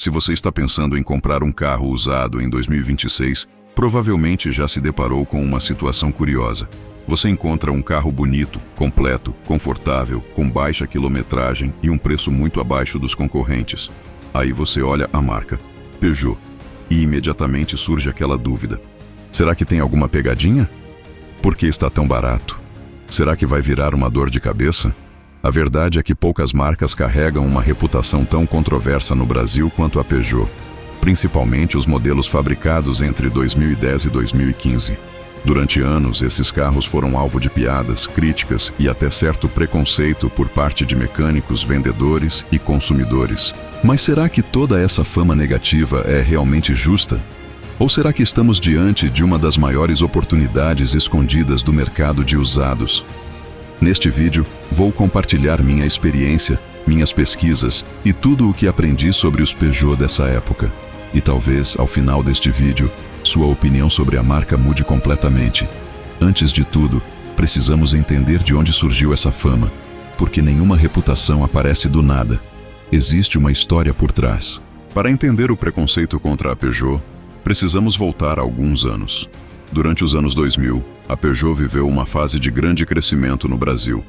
Se você está pensando em comprar um carro usado em 2026, provavelmente já se deparou com uma situação curiosa. Você encontra um carro bonito, completo, confortável, com baixa quilometragem e um preço muito abaixo dos concorrentes. Aí você olha a marca, Peugeot, e imediatamente surge aquela dúvida. Será que tem alguma pegadinha? Por que está tão barato? Será que vai virar uma dor de cabeça? A verdade é que poucas marcas carregam uma reputação tão controversa no Brasil quanto a Peugeot, principalmente os modelos fabricados entre 2010 e 2015. Durante anos, esses carros foram alvo de piadas, críticas e até certo preconceito por parte de mecânicos, vendedores e consumidores. Mas será que toda essa fama negativa é realmente justa? Ou será que estamos diante de uma das maiores oportunidades escondidas do mercado de usados? Neste vídeo, vou compartilhar minha experiência, minhas pesquisas e tudo o que aprendi sobre os Peugeot dessa época. E talvez, ao final deste vídeo, sua opinião sobre a marca mude completamente. Antes de tudo, precisamos entender de onde surgiu essa fama, porque nenhuma reputação aparece do nada. Existe uma história por trás. Para entender o preconceito contra a Peugeot, precisamos voltar a alguns anos. Durante os anos 2000, a Peugeot viveu uma fase de grande crescimento no Brasil.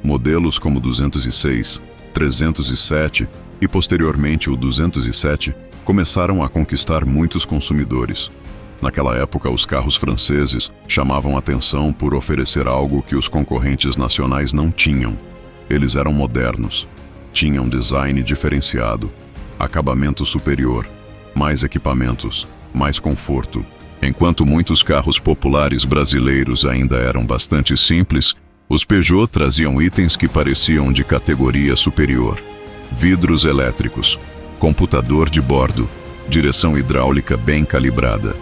Modelos como o 206, 307 e posteriormente o 207 começaram a conquistar muitos consumidores. Naquela época, os carros franceses chamavam atenção por oferecer algo que os concorrentes nacionais não tinham. Eles eram modernos, tinham design diferenciado, acabamento superior, mais equipamentos, mais conforto. Enquanto muitos carros populares brasileiros ainda eram bastante simples, os Peugeot traziam itens que pareciam de categoria superior. Vidros elétricos, computador de bordo, direção hidráulica bem calibrada,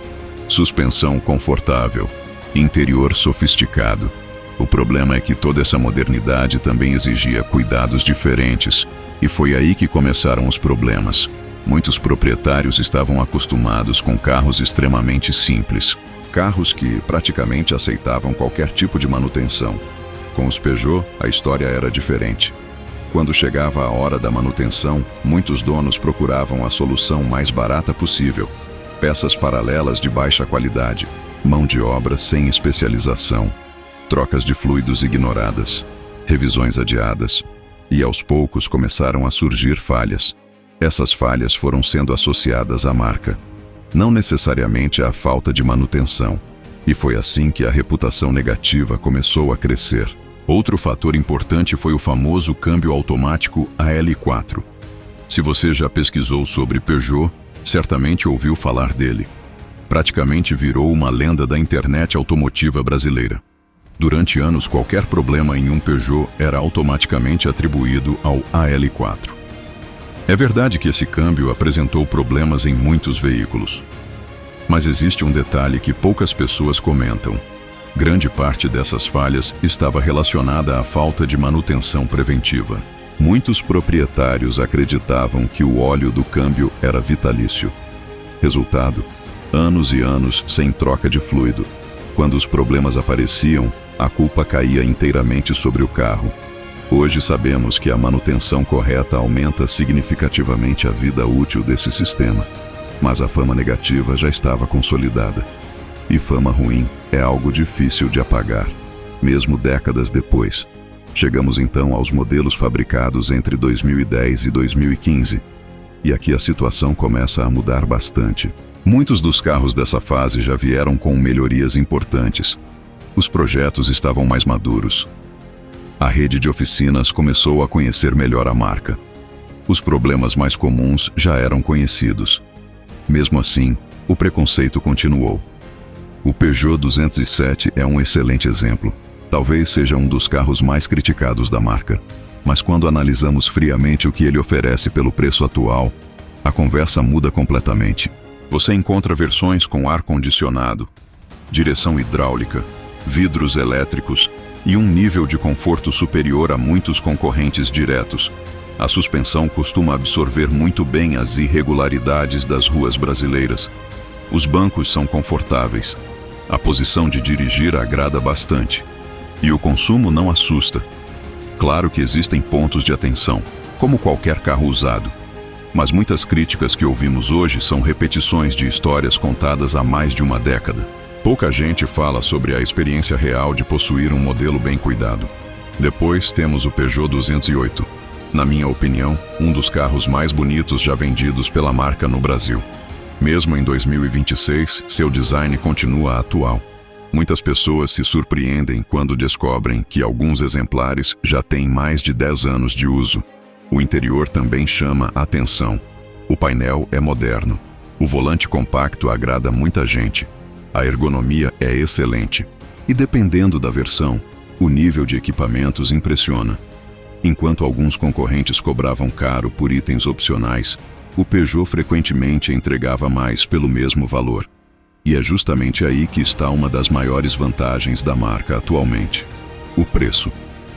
suspensão confortável, interior sofisticado. O problema é que toda essa modernidade também exigia cuidados diferentes, e foi aí que começaram os problemas. Muitos proprietários estavam acostumados com carros extremamente simples, carros que praticamente aceitavam qualquer tipo de manutenção. Com os Peugeot, a história era diferente. Quando chegava a hora da manutenção, muitos donos procuravam a solução mais barata possível. Peças paralelas de baixa qualidade, mão de obra sem especialização, trocas de fluidos ignoradas, revisões adiadas, e aos poucos começaram a surgir falhas. Essas falhas foram sendo associadas à marca, não necessariamente à falta de manutenção, e foi assim que a reputação negativa começou a crescer. Outro fator importante foi o famoso câmbio automático AL4. Se você já pesquisou sobre Peugeot, certamente ouviu falar dele. Praticamente virou uma lenda da internet automotiva brasileira. Durante anos, qualquer problema em um Peugeot era automaticamente atribuído ao AL4. É verdade que esse câmbio apresentou problemas em muitos veículos. Mas existe um detalhe que poucas pessoas comentam. Grande parte dessas falhas estava relacionada à falta de manutenção preventiva. Muitos proprietários acreditavam que o óleo do câmbio era vitalício. Resultado: anos e anos sem troca de fluido. Quando os problemas apareciam, a culpa caía inteiramente sobre o carro. Hoje sabemos que a manutenção correta aumenta significativamente a vida útil desse sistema. Mas a fama negativa já estava consolidada. E fama ruim é algo difícil de apagar, mesmo décadas depois. Chegamos então aos modelos fabricados entre 2010 e 2015. E aqui a situação começa a mudar bastante. Muitos dos carros dessa fase já vieram com melhorias importantes. Os projetos estavam mais maduros. A rede de oficinas começou a conhecer melhor a marca. Os problemas mais comuns já eram conhecidos. Mesmo assim, o preconceito continuou. O Peugeot 207 é um excelente exemplo. Talvez seja um dos carros mais criticados da marca. Mas quando analisamos friamente o que ele oferece pelo preço atual, a conversa muda completamente. Você encontra versões com ar-condicionado, direção hidráulica, vidros elétricos e um nível de conforto superior a muitos concorrentes diretos. A suspensão costuma absorver muito bem as irregularidades das ruas brasileiras. Os bancos são confortáveis. A posição de dirigir agrada bastante. E o consumo não assusta. Claro que existem pontos de atenção, como qualquer carro usado. Mas muitas críticas que ouvimos hoje são repetições de histórias contadas há mais de uma década. Pouca gente fala sobre a experiência real de possuir um modelo bem cuidado. Depois temos o Peugeot 208. Na minha opinião, um dos carros mais bonitos já vendidos pela marca no Brasil. Mesmo em 2026, seu design continua atual. Muitas pessoas se surpreendem quando descobrem que alguns exemplares já têm mais de 10 anos de uso. O interior também chama a atenção. O painel é moderno. O volante compacto agrada muita gente. A ergonomia é excelente. E dependendo da versão, o nível de equipamentos impressiona. Enquanto alguns concorrentes cobravam caro por itens opcionais, o Peugeot frequentemente entregava mais pelo mesmo valor. E é justamente aí que está uma das maiores vantagens da marca atualmente: o preço.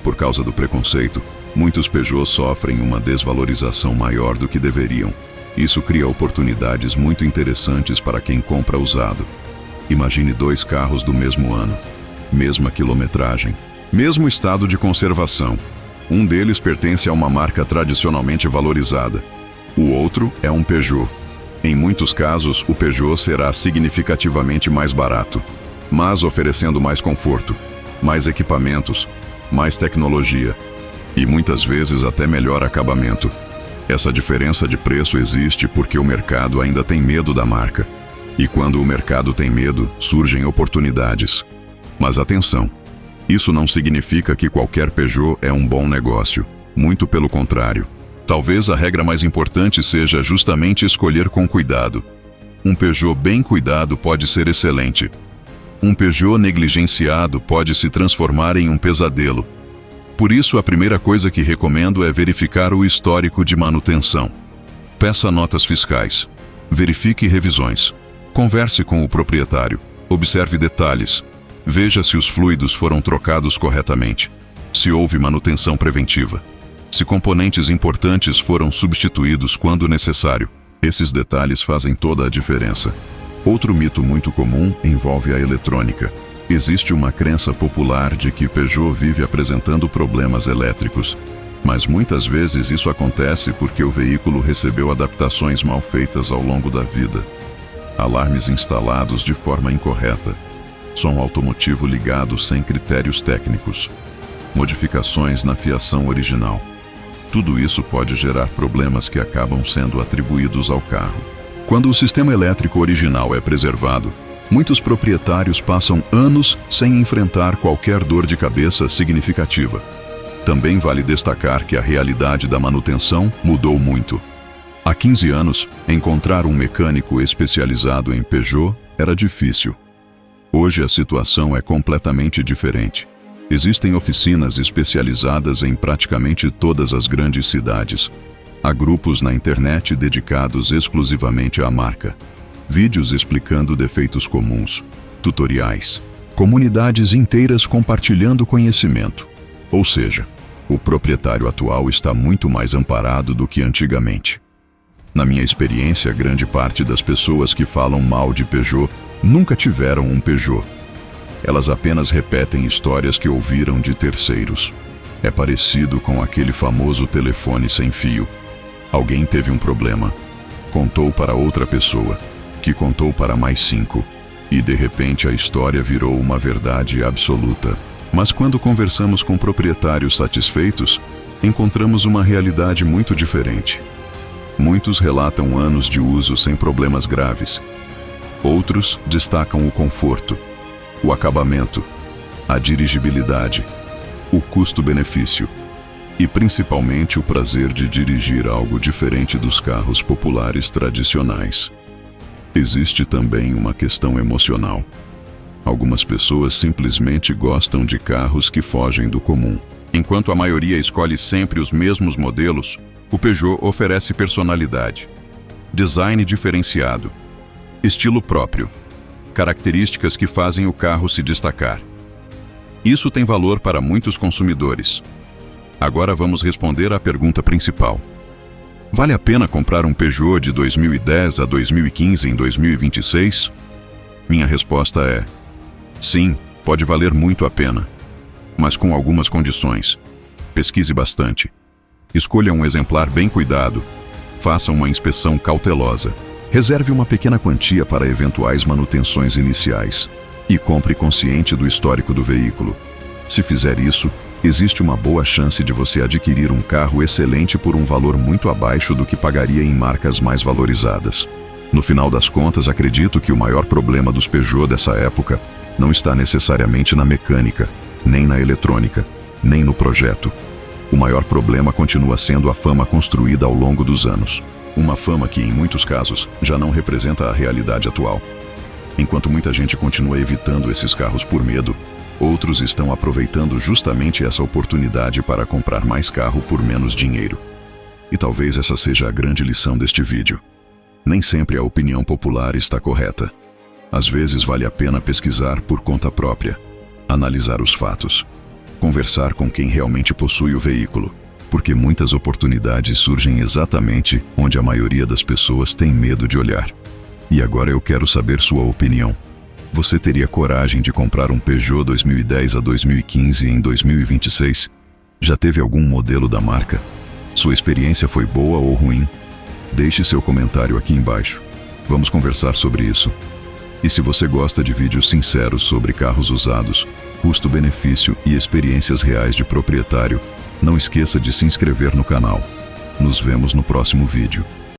Por causa do preconceito, muitos Peugeot sofrem uma desvalorização maior do que deveriam. Isso cria oportunidades muito interessantes para quem compra usado. Imagine 2 carros do mesmo ano, mesma quilometragem, mesmo estado de conservação. Um deles pertence a uma marca tradicionalmente valorizada. O outro é um Peugeot. Em muitos casos, o Peugeot será significativamente mais barato, mas oferecendo mais conforto, mais equipamentos, mais tecnologia e muitas vezes até melhor acabamento. Essa diferença de preço existe porque o mercado ainda tem medo da marca. E quando o mercado tem medo, surgem oportunidades. Mas atenção, isso não significa que qualquer Peugeot é um bom negócio. Muito pelo contrário. Talvez a regra mais importante seja justamente escolher com cuidado. Um Peugeot bem cuidado pode ser excelente. Um Peugeot negligenciado pode se transformar em um pesadelo. Por isso, a primeira coisa que recomendo é verificar o histórico de manutenção. Peça notas fiscais. Verifique revisões. Converse com o proprietário. Observe detalhes. Veja se os fluidos foram trocados corretamente. Se houve manutenção preventiva. Se componentes importantes foram substituídos quando necessário. Esses detalhes fazem toda a diferença. Outro mito muito comum envolve a eletrônica. Existe uma crença popular de que Peugeot vive apresentando problemas elétricos. Mas muitas vezes isso acontece porque o veículo recebeu adaptações mal feitas ao longo da vida. Alarmes instalados de forma incorreta. Som automotivo ligado sem critérios técnicos. Modificações na fiação original. Tudo isso pode gerar problemas que acabam sendo atribuídos ao carro. Quando o sistema elétrico original é preservado, muitos proprietários passam anos sem enfrentar qualquer dor de cabeça significativa. Também vale destacar que a realidade da manutenção mudou muito. Há 15 anos, encontrar um mecânico especializado em Peugeot era difícil. Hoje a situação é completamente diferente. Existem oficinas especializadas em praticamente todas as grandes cidades. Há grupos na internet dedicados exclusivamente à marca. Vídeos explicando defeitos comuns, tutoriais, comunidades inteiras compartilhando conhecimento. Ou seja, o proprietário atual está muito mais amparado do que antigamente. Na minha experiência, grande parte das pessoas que falam mal de Peugeot nunca tiveram um Peugeot. Elas apenas repetem histórias que ouviram de terceiros. É parecido com aquele famoso telefone sem fio. Alguém teve um problema, contou para outra pessoa, que contou para mais 5, e de repente a história virou uma verdade absoluta. Mas quando conversamos com proprietários satisfeitos, encontramos uma realidade muito diferente. Muitos relatam anos de uso sem problemas graves. Outros destacam o conforto, o acabamento, a dirigibilidade, o custo-benefício e principalmente o prazer de dirigir algo diferente dos carros populares tradicionais. Existe também uma questão emocional. Algumas pessoas simplesmente gostam de carros que fogem do comum. Enquanto a maioria escolhe sempre os mesmos modelos, o Peugeot oferece personalidade, design diferenciado, estilo próprio, características que fazem o carro se destacar. Isso tem valor para muitos consumidores. Agora vamos responder à pergunta principal. Vale a pena comprar um Peugeot de 2010 a 2015 em 2026? Minha resposta é: sim, pode valer muito a pena, mas com algumas condições. Pesquise bastante. Escolha um exemplar bem cuidado. Faça uma inspeção cautelosa. Reserve uma pequena quantia para eventuais manutenções iniciais. E compre consciente do histórico do veículo. Se fizer isso, existe uma boa chance de você adquirir um carro excelente por um valor muito abaixo do que pagaria em marcas mais valorizadas. No final das contas, acredito que o maior problema dos Peugeot dessa época não está necessariamente na mecânica, nem na eletrônica, nem no projeto. O maior problema continua sendo a fama construída ao longo dos anos. Uma fama que, em muitos casos, já não representa a realidade atual. Enquanto muita gente continua evitando esses carros por medo, outros estão aproveitando justamente essa oportunidade para comprar mais carro por menos dinheiro. E talvez essa seja a grande lição deste vídeo. Nem sempre a opinião popular está correta. Às vezes vale a pena pesquisar por conta própria, analisar os fatos, conversar com quem realmente possui o veículo, porque muitas oportunidades surgem exatamente onde a maioria das pessoas tem medo de olhar. E agora eu quero saber sua opinião. Você teria coragem de comprar um Peugeot 2010 a 2015 em 2026? Já teve algum modelo da marca? Sua experiência foi boa ou ruim? Deixe seu comentário aqui embaixo. Vamos conversar sobre isso. E se você gosta de vídeos sinceros sobre carros usados, custo-benefício e experiências reais de proprietário, não esqueça de se inscrever no canal. Nos vemos no próximo vídeo.